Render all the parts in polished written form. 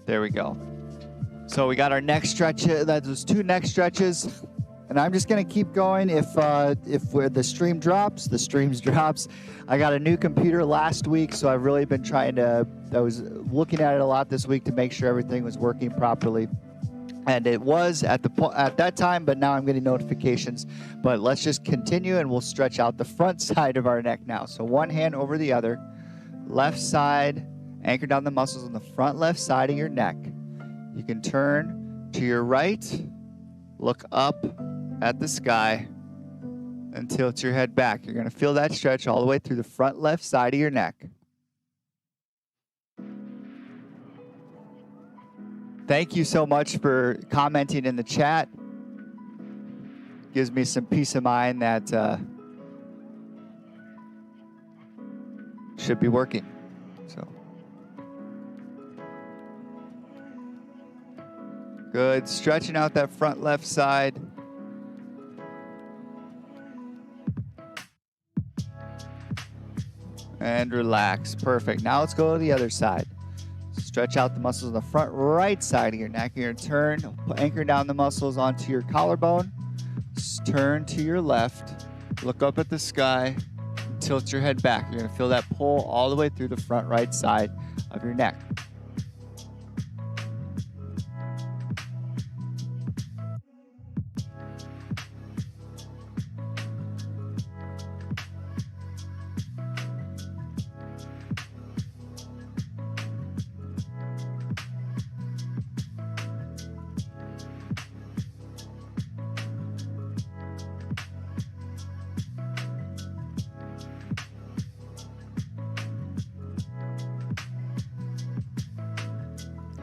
There we go. So we got our neck stretch. That was 2 neck stretches. And I'm just going to keep going. If the stream drops, the streams drops. I got a new computer last week, so I've really been I was looking at it a lot this week to make sure everything was working properly. And it was at that time, but now I'm getting notifications. But let's just continue, and we'll stretch out the front side of our neck now. So one hand over the other, left side, anchor down the muscles on the front left side of your neck. You can turn to your right, look up at the sky, and tilt your head back. You're going to feel that stretch all the way through the front left side of your neck. Thank you so much for commenting in the chat. Gives me some peace of mind that should be working. So good. Stretching out that front left side. And relax. Perfect. Now let's go to the other side. Stretch out the muscles on the front right side of your neck. You're going to turn, anchor down the muscles onto your collarbone. Turn to your left. Look up at the sky. Tilt your head back. You're going to feel that pull all the way through the front right side of your neck.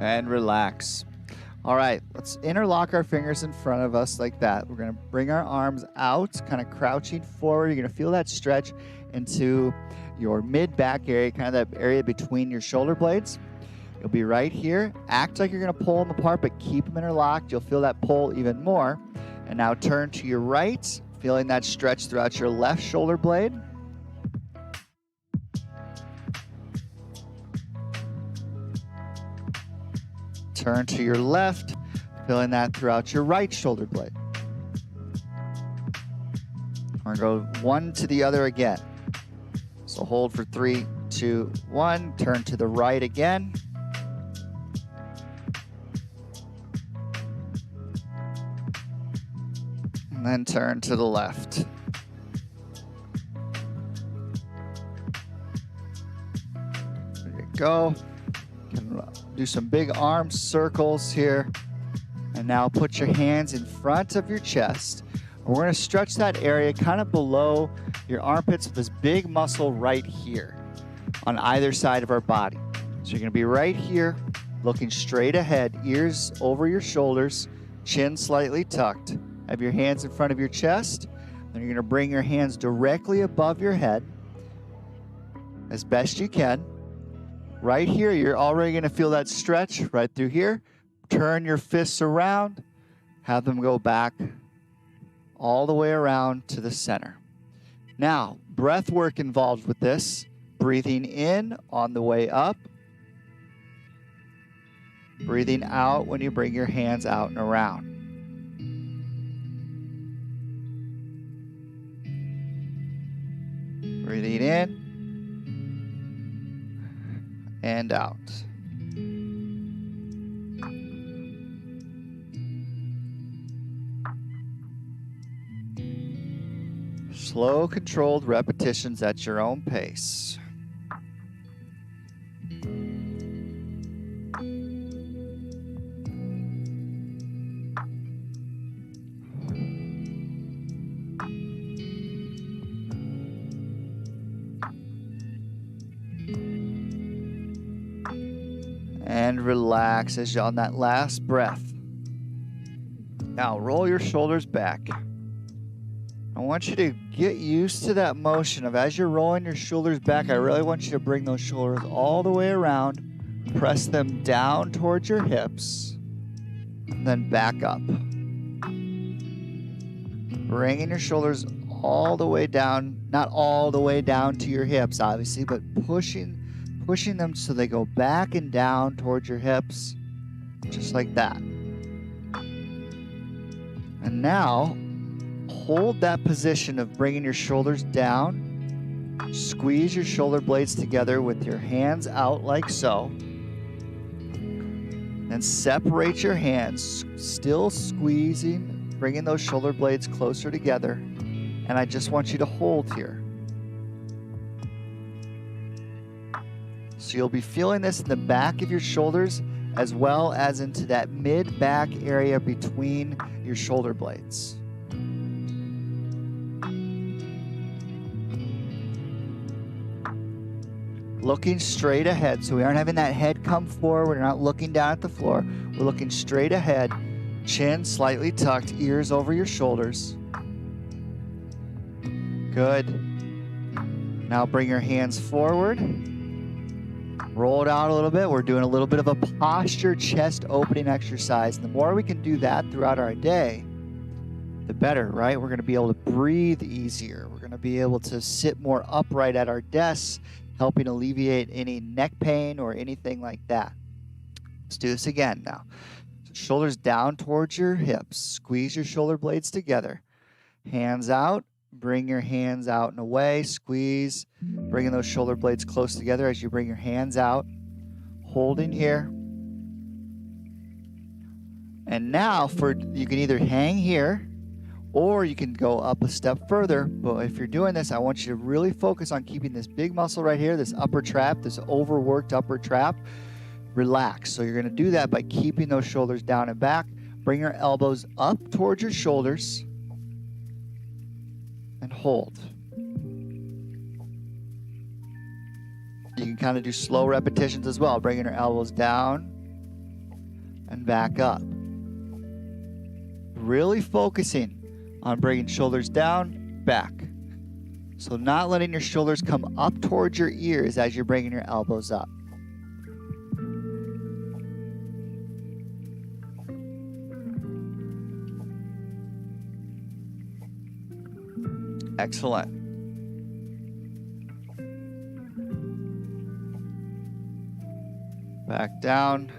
And relax. All right, let's interlock our fingers in front of us like that. We're going to bring our arms out, kind of crouching forward. You're going to feel that stretch into your mid-back area, kind of that area between your shoulder blades. You'll be right here. Act like you're going to pull them apart, but keep them interlocked. You'll feel that pull even more. And now turn to your right, feeling that stretch throughout your left shoulder blade. Turn to your left, feeling that throughout your right shoulder blade. We're going to go one to the other again. So hold for 3, 2, 1. Turn to the right again. And then turn to the left. There you go. Do some big arm circles here. And now put your hands in front of your chest. We're going to stretch that area kind of below your armpits with this big muscle right here on either side of our body. So you're going to be right here, looking straight ahead, ears over your shoulders, chin slightly tucked. Have your hands in front of your chest. Then you're going to bring your hands directly above your head as best you can. Right here, you're already going to feel that stretch right through here. Turn your fists around. Have them go back all the way around to the center. Now, breath work involved with this. Breathing in on the way up. Breathing out when you bring your hands out and around. Breathing in. And out. Slow, controlled repetitions at your own pace. And relax as you're on that last breath. Now roll your shoulders back. I want you to get used to that motion of as you're rolling your shoulders back, I really want you to bring those shoulders all the way around. Press them down towards your hips. And then back up. Bringing your shoulders all the way down, not all the way down to your hips, obviously, but pushing them so they go back and down towards your hips. just like that. And now, hold that position of bringing your shoulders down. Squeeze your shoulder blades together with your hands out like so. And separate your hands, still squeezing, bringing those shoulder blades closer together. And I just want you to hold here. So you'll be feeling this in the back of your shoulders as well as into that mid-back area between your shoulder blades. Looking straight ahead, so we aren't having that head come forward, we're not looking down at the floor, we're looking straight ahead, chin slightly tucked, ears over your shoulders. Good. Now bring your hands forward. Roll it out a little bit. We're doing a little bit of a posture chest opening exercise. The more we can do that throughout our day, the better, right? We're going to be able to breathe easier. We're going to be able to sit more upright at our desks, helping alleviate any neck pain or anything like that. Let's do this again now. Shoulders down towards your hips. Squeeze your shoulder blades together. Hands out. Bring your hands out and away. Squeeze. Bringing those shoulder blades close together as you bring your hands out. Holding here. And now you can either hang here or you can go up a step further. But if you're doing this, I want you to really focus on keeping this big muscle right here, this upper trap, this overworked upper trap, relax. So you're going to do that by keeping those shoulders down and back. Bring your elbows up towards your shoulders and hold. You can kind of do slow repetitions as well, bringing your elbows down and back up. Really focusing on bringing shoulders down, back. So not letting your shoulders come up towards your ears as you're bringing your elbows up. Excellent. Back down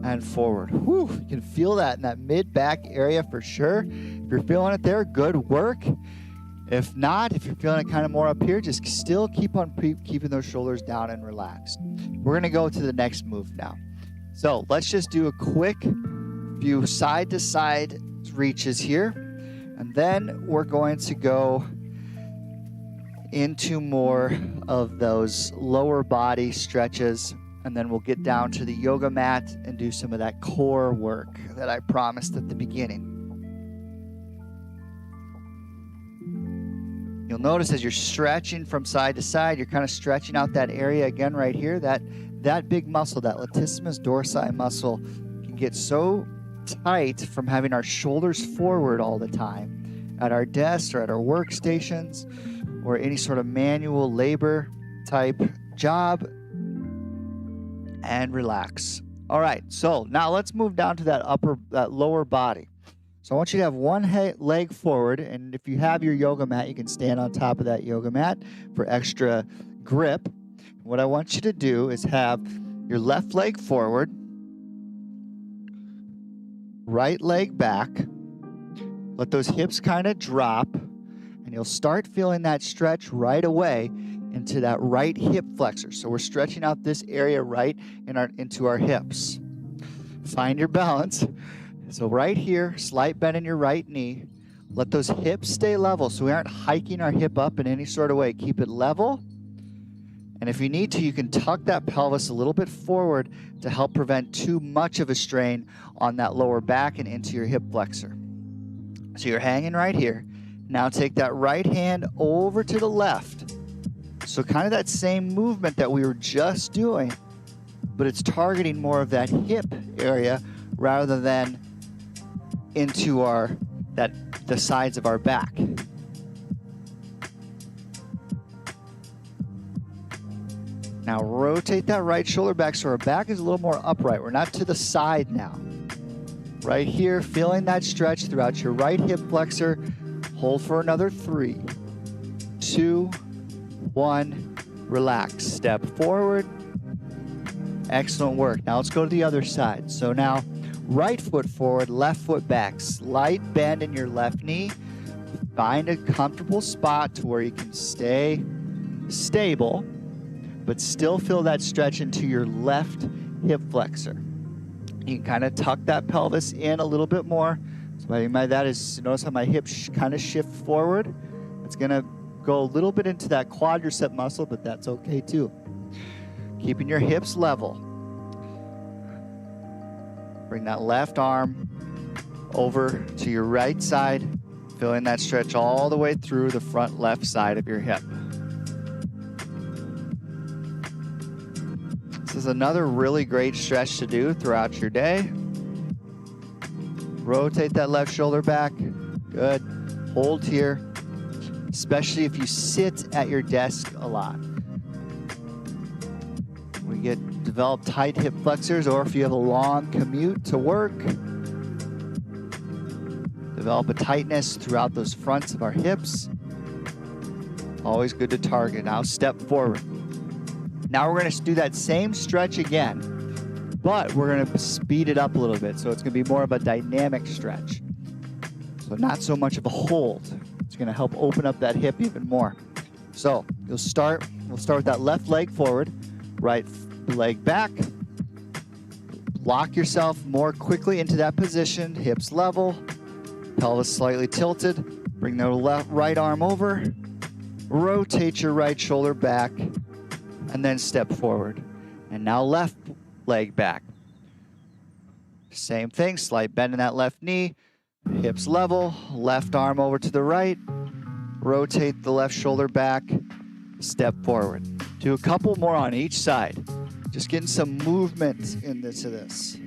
and forward. Whew, you can feel that in that mid-back area for sure. If you're feeling it there, good work. If not, if you're feeling it kind of more up here, just still keep on keeping those shoulders down and relaxed. We're going to go to the next move now. So let's just do a quick few side-to-side reaches here. And then we're going to go into more of those lower body stretches. And then we'll get down to the yoga mat and do some of that core work that I promised at the beginning. You'll notice as you're stretching from side to side, you're kind of stretching out that area again right here. That big muscle, that latissimus dorsi muscle, can get so tight from having our shoulders forward all the time at our desks or at our workstations or any sort of manual labor type job. And relax. All right, so now let's move down to that lower body. So I want you to have one leg forward, and if you have your yoga mat, you can stand on top of that yoga mat for extra grip. What I want you to do is have your left leg forward, right leg back. Let those hips kind of drop, and you'll start feeling that stretch right away into that right hip flexor. So we're stretching out this area right into our hips. Find your balance. So right here, slight bend in your right knee. Let those hips stay level so we aren't hiking our hip up in any sort of way. Keep it level. And if you need to, you can tuck that pelvis a little bit forward to help prevent too much of a strain on that lower back and into your hip flexor. So you're hanging right here. Now take that right hand over to the left. So kind of that same movement that we were just doing, but it's targeting more of that hip area rather than into the sides of our back. Now rotate that right shoulder back so our back is a little more upright. We're not to the side now. Right here, feeling that stretch throughout your right hip flexor. Hold for another 3, 2, 1, relax. Step forward. Excellent work. Now let's go to the other side. So now Right foot forward, left foot back. Slight bend in your left knee. Find a comfortable spot to where you can stay stable, but still feel that stretch into your left hip flexor. You can kind of tuck that pelvis in a little bit more. So what I mean by that is, notice how my hips kind of shift forward. It's gonna go a little bit into that quadricep muscle, but that's okay too. Keeping your hips level. Bring that left arm over to your right side, feeling that stretch all the way through the front left side of your hip. This is another really great stretch to do throughout your day. Rotate that left shoulder back. Good. Hold here, especially if you sit at your desk a lot. We develop tight hip flexors, or if you have a long commute to work, develop a tightness throughout those fronts of our hips. Always good to target. Now step forward. Now we're going to do that same stretch again, but we're going to speed it up a little bit. So it's going to be more of a dynamic stretch. So not so much of a hold. It's going to help open up that hip even more. So we'll start with that left leg forward, right leg back. Lock yourself more quickly into that position, hips level, pelvis slightly tilted. Bring the right arm over, rotate your right shoulder back, and then step forward. And now left leg back. Same thing, slight bend in that left knee, hips level, left arm over to the right, rotate the left shoulder back, step forward. Do a couple more on each side. Just getting some movement into this.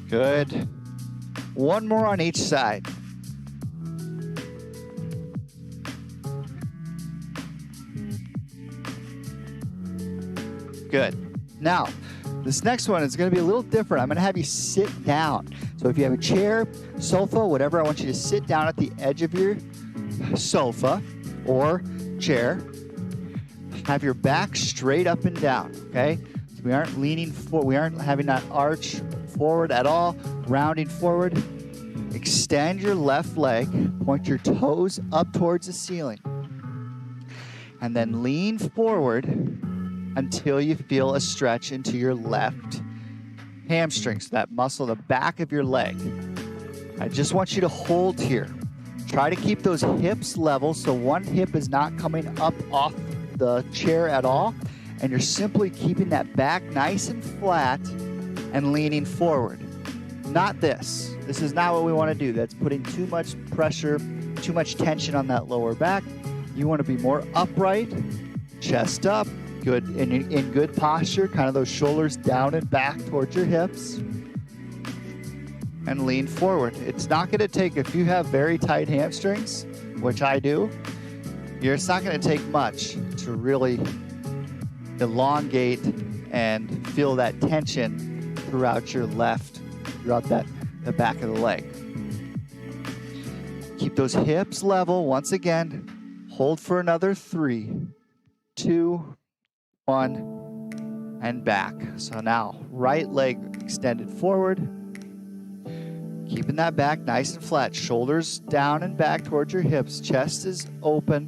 Good. One more on each side. Good. Now, this next one is going to be a little different. I'm going to have you sit down. So if you have a chair, sofa, whatever, I want you to sit down at the edge of your sofa or chair. Have your back straight up and down, okay? So we aren't leaning forward. We aren't having that arch forward at all, rounding forward. Extend your left leg, point your toes up towards the ceiling, and then lean forward until you feel a stretch into your left hamstring, so that muscle, the back of your leg. I just want you to hold here. Try to keep those hips level so one hip is not coming up off the chair at all, and you're simply keeping that back nice and flat and leaning forward. Not this. This is not what we want to do. That's putting too much pressure, too much tension on that lower back. You want to be more upright, chest up, good in good posture, kind of those shoulders down and back towards your hips, and lean forward. It's not going to take, if you have very tight hamstrings, which I do, it's not going to take much to really elongate and feel that tension throughout the back of the leg. Keep those hips level. Once again, hold for another 3, 2, 1, and back. So now, right leg extended forward. Keeping that back nice and flat. Shoulders down and back towards your hips. Chest is open.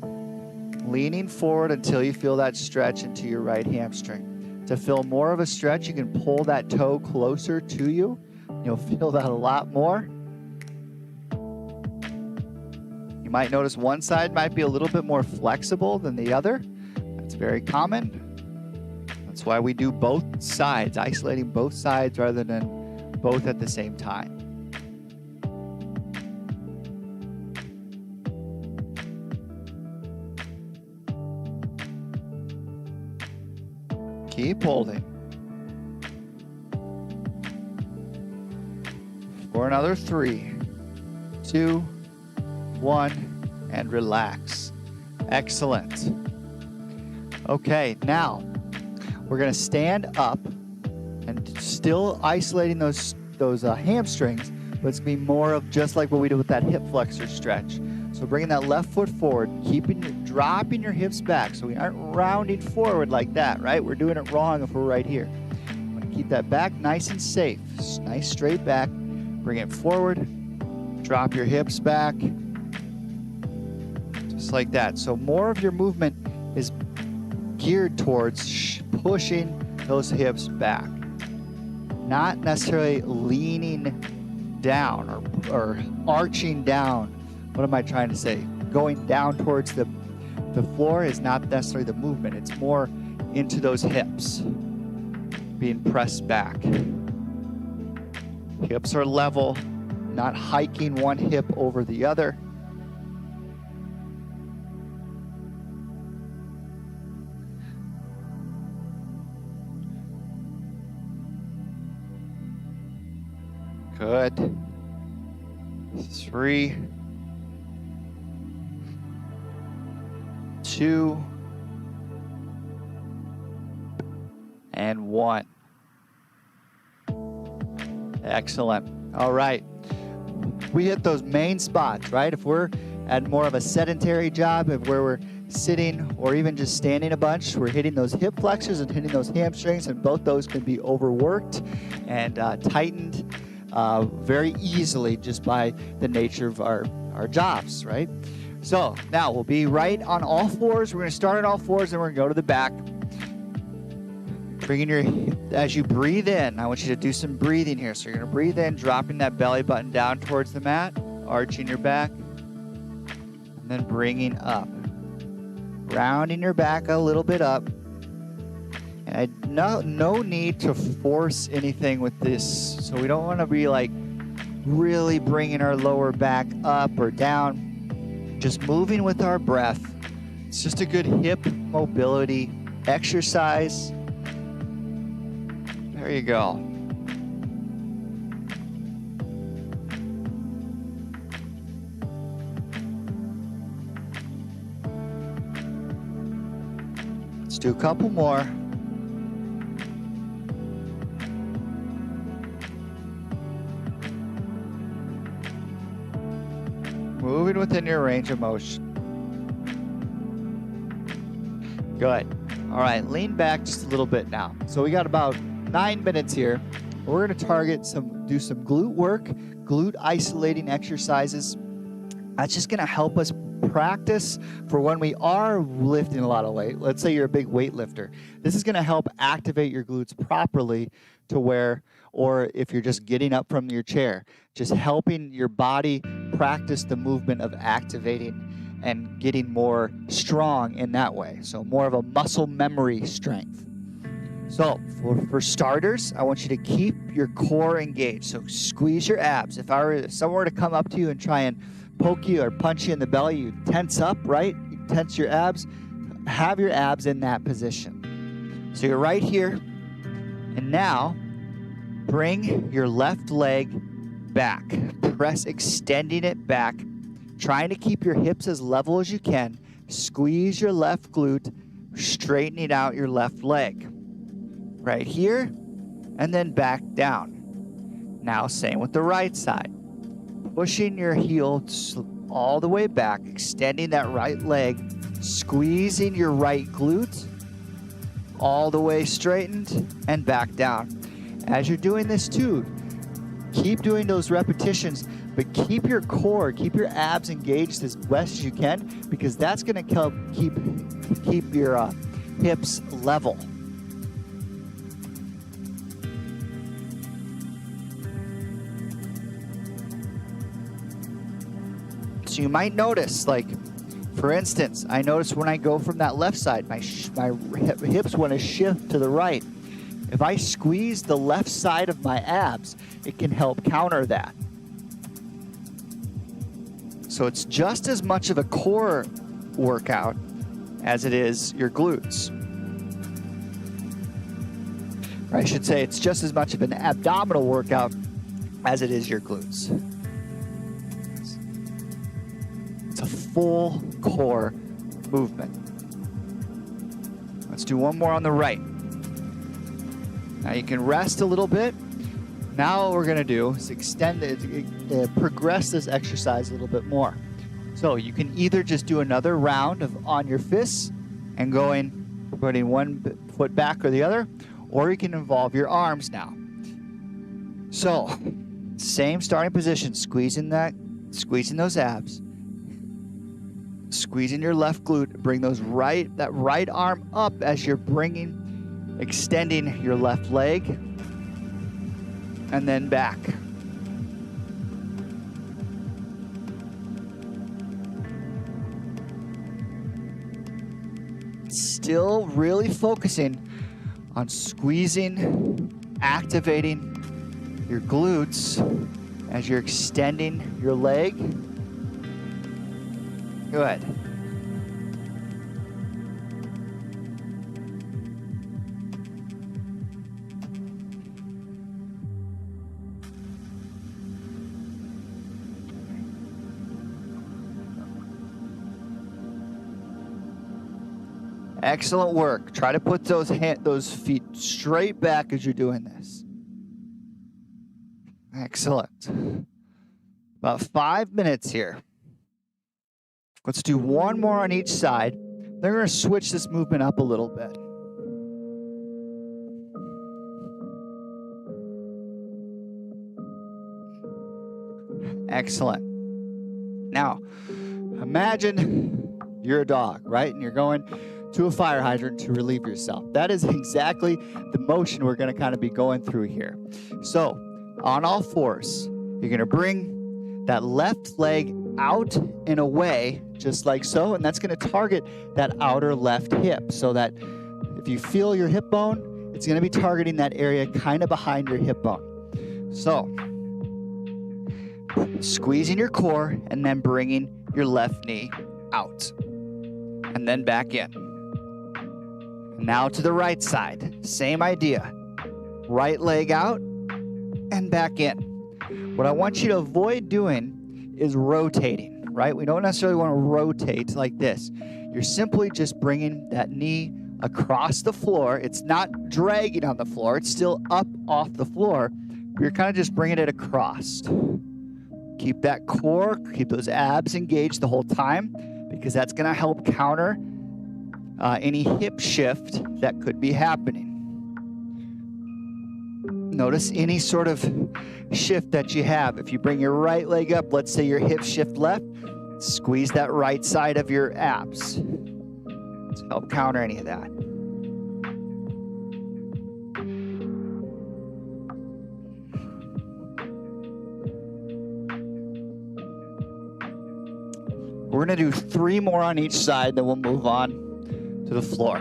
Leaning forward until you feel that stretch into your right hamstring. To feel more of a stretch, you can pull that toe closer to you. You'll feel that a lot more. You might notice one side might be a little bit more flexible than the other. That's very common. That's why we do both sides, isolating both sides rather than both at the same time. Keep holding. For another 3, 2, 1, and relax. Excellent. Okay, now we're going to stand up and still isolating those hamstrings, but it's going to be more of just like what we did with that hip flexor stretch. So bringing that left foot forward, dropping your hips back, so we aren't rounding forward like that, right? We're doing it wrong if we're right here. Want to keep that back nice and safe. Nice straight back. Bring it forward. Drop your hips back. Just like that. So more of your movement is geared towards pushing those hips back. Not necessarily leaning down or arching down. What am I trying to say? Going down towards the floor is not necessarily the movement. It's more into those hips being pressed back. Hips are level, not hiking one hip over the other. Good. 3, 2, and 1. Excellent. All right. We hit those main spots, right? If we're at more of a sedentary job, if where we're sitting or even just standing a bunch, we're hitting those hip flexors and hitting those hamstrings, and both those can be overworked and tightened very easily just by the nature of our jobs, right? So now we'll be right on all fours. We're going to start on all fours, and we're going to go to the back. As you breathe in, I want you to do some breathing here. So you're going to breathe in, dropping that belly button down towards the mat, arching your back, and then bringing up. Rounding your back a little bit up. And no need to force anything with this. So we don't want to be like really bringing our lower back up or down. Just moving with our breath. It's just a good hip mobility exercise. There you go. Let's do a couple more. Moving within your range of motion. Good. All right, lean back just a little bit now. So we got about 9 minutes here. We're going to do some glute work, glute isolating exercises. That's just going to help us practice for when we are lifting a lot of weight. Let's say you're a big weightlifter. This is going to help activate your glutes properly to where, or if you're just getting up from your chair, just helping your body practice the movement of activating and getting more strong in that way. So more of a muscle memory strength. So for starters, I want you to keep your core engaged. So squeeze your abs. If someone were to come up to you and try and poke you or punch you in the belly, you tense up, right? You tense your abs. Have your abs in that position. So you're right here. And now bring your left leg back. Press, extending it back. Trying to keep your hips as level as you can. Squeeze your left glute, straightening out your left leg. Right here, and then back down. Now, same with the right side. Pushing your heel all the way back, extending that right leg, squeezing your right glute, all the way straightened, and back down. As you're doing this too, keep doing those repetitions, but keep your core, keep your abs engaged as best as you can, because that's going to help keep your hips level. So you might notice, like, for instance, I notice when I go from that left side, my hips want to shift to the right. If I squeeze the left side of my abs, it can help counter that. So it's just as much of a core workout as it is your glutes. Or I should say it's just as much of an abdominal workout as it is your glutes. It's a full core movement. Let's do one more on the right. Now you can rest a little bit. Now what we're gonna do is progress this exercise a little bit more. So you can either just do another round of on your fists and putting one foot back or the other, or you can involve your arms now. So, same starting position, squeezing those abs, squeezing your left glute, bring that right arm up as you're extending your left leg, and then back. Still really focusing on squeezing, activating your glutes as you're extending your leg. Good. Excellent work. Try to put those feet straight back as you're doing this. Excellent. About 5 minutes here. Let's do one more on each side. Then we're going to switch this movement up a little bit. Excellent. Now, imagine you're a dog, right? And you're going to a fire hydrant to relieve yourself. That is exactly the motion we're going to kind of be going through here. So, on all fours, you're going to bring that left leg out and away, just like so, and that's going to target that outer left hip, so that if you feel your hip bone, it's going to be targeting that area kind of behind your hip bone. So, squeezing your core and then bringing your left knee out, and then back in. Now to the right side, same idea. Right leg out and back in. What I want you to avoid doing is rotating, right? We don't necessarily want to rotate like this. You're simply just bringing that knee across the floor. It's not dragging on the floor. It's still up off the floor. But you're kind of just bringing it across. Keep that core, keep those abs engaged the whole time, because that's going to help counter any hip shift that could be happening. Notice any sort of shift that you have. If you bring your right leg up, let's say your hip shift left, squeeze that right side of your abs to help counter any of that. We're going to do 3 more on each side, then we'll move on to the floor.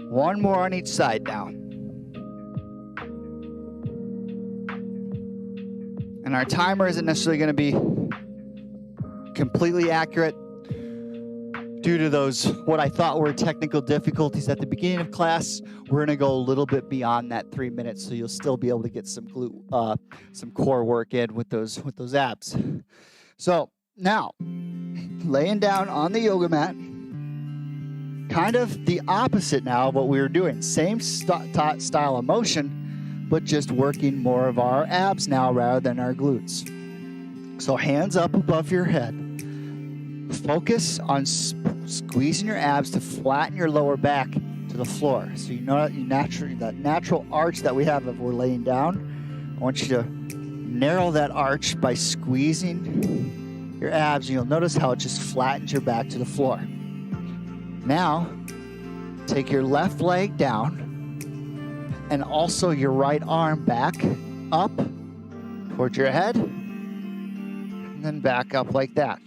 One more on each side now. And our timer isn't necessarily going to be completely accurate due to those, what I thought were technical difficulties at the beginning of class. We're going to go a little bit beyond that 3 minutes, so you'll still be able to get some core work in with those abs. So now, laying down on the yoga mat, kind of the opposite now of what we were doing. Same style of motion, but just working more of our abs now rather than our glutes. So hands up above your head. Focus on squeezing your abs to flatten your lower back to the floor. So you know that natural arch that we have if we're laying down. I want you to narrow that arch by squeezing your abs. You'll notice how it just flattens your back to the floor. Now, take your left leg down and also your right arm back up towards your head, and then back up like that.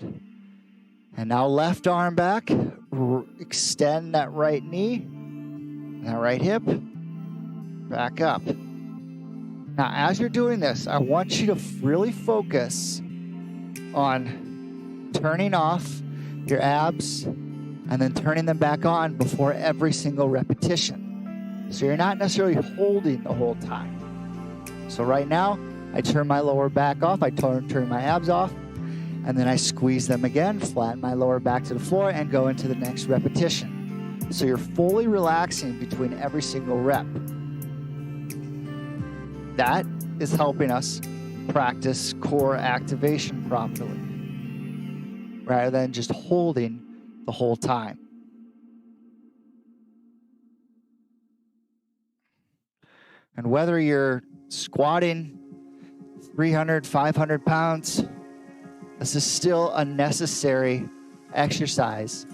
And now left arm back, extend that right knee, that right hip, back up. Now, as you're doing this, I want you to really focus on turning off your abs and then turning them back on before every single repetition. So you're not necessarily holding the whole time. So right now, I turn my lower back off, I turn my abs off, And then I squeeze them again, flatten my lower back to the floor, and go into the next repetition. So you're fully relaxing between every single rep. That is helping us practice core activation properly, rather than just holding the whole time. And whether you're squatting 300, 500 pounds, this is still a necessary exercise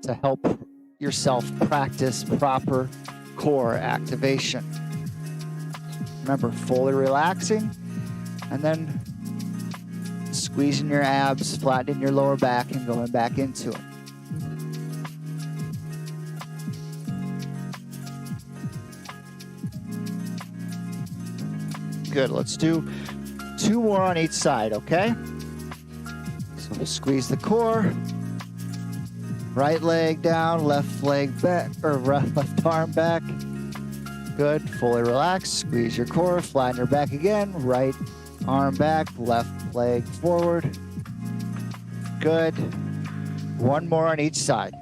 to help yourself practice proper core activation. Remember, fully relaxing and then squeezing your abs, flattening your lower back, and going back into it. Good. Let's do 2 more on each side, okay? So we'll squeeze the core. Right leg down, left leg back, or left arm back. Good. Fully relax. Squeeze your core, flatten your back again. Right arm back, left leg forward. Good. 1 more on each side.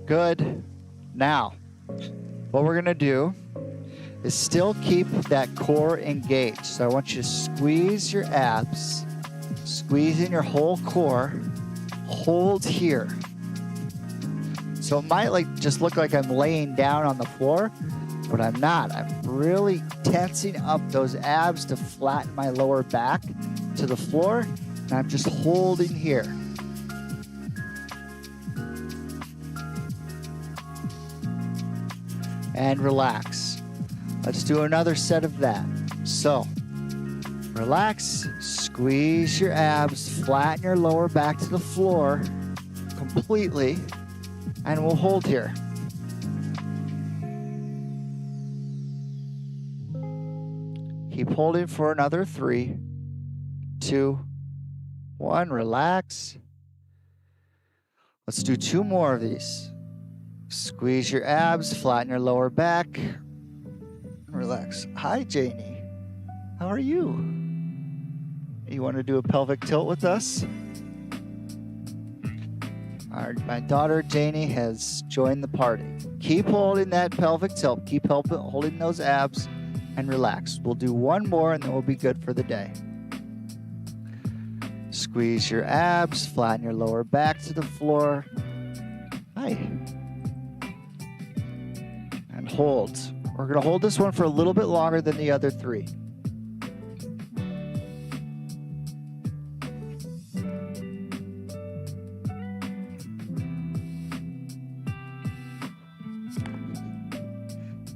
Good. Now, what we're going to do is still keep that core engaged. So I want you to squeeze your abs, squeeze in your whole core, hold here. So it might just look like I'm laying down on the floor, but I'm not. I'm really tensing up those abs to flatten my lower back to the floor, and I'm just holding here. And relax. Let's do another set of that. So, relax, squeeze your abs, flatten your lower back to the floor completely, and we'll hold here. Keep holding for another 3, 2, 1. Relax. Let's do 2 more of these. Squeeze your abs, flatten your lower back. Relax. Hi, Janie. How are you? You want to do a pelvic tilt with us? My daughter, Janie, has joined the party. Keep holding that pelvic tilt. Keep holding those abs and relax. We'll do 1 more and then we'll be good for the day. Squeeze your abs, flatten your lower back to the floor. Hi. And hold. We're going to hold this one for a little bit longer than the other 3.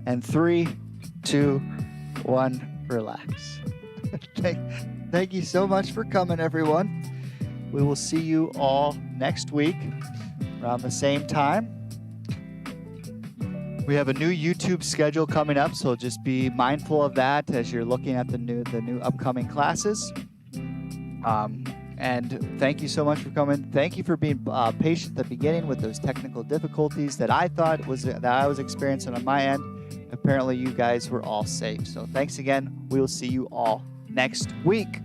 And 3, 2, 1, relax. Thank you so much for coming, everyone. We will see you all next week around the same time. We have a new YouTube schedule coming up, so just be mindful of that as you're looking at the new upcoming classes. And thank you so much for coming. Thank you for being patient at the beginning with those technical difficulties that I was experiencing on my end. Apparently, you guys were all safe. So thanks again. We will see you all next week.